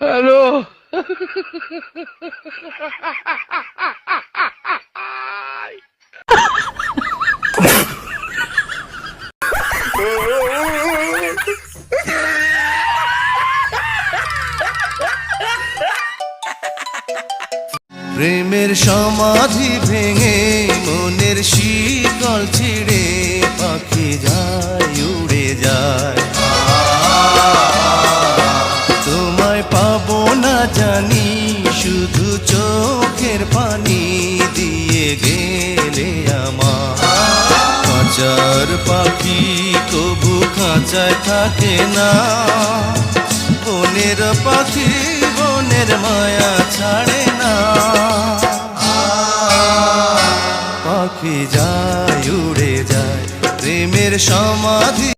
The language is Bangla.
হ্যালো। প্রেমের সমাধি ভেঙে মনের শিকল ছিঁড়ে পাখি যায় উড়ে যায়। তোমায় পাবো না জানি, শুধু চোখের পানি দিয়ে গেলে আমার। খাঁচার পাখি কবু খাঁচায় থাকে না, বনের পাখি বনের মায়া ছাড়ে না। পাখি যায় উড়ে যায়, প্রেমের সমাধি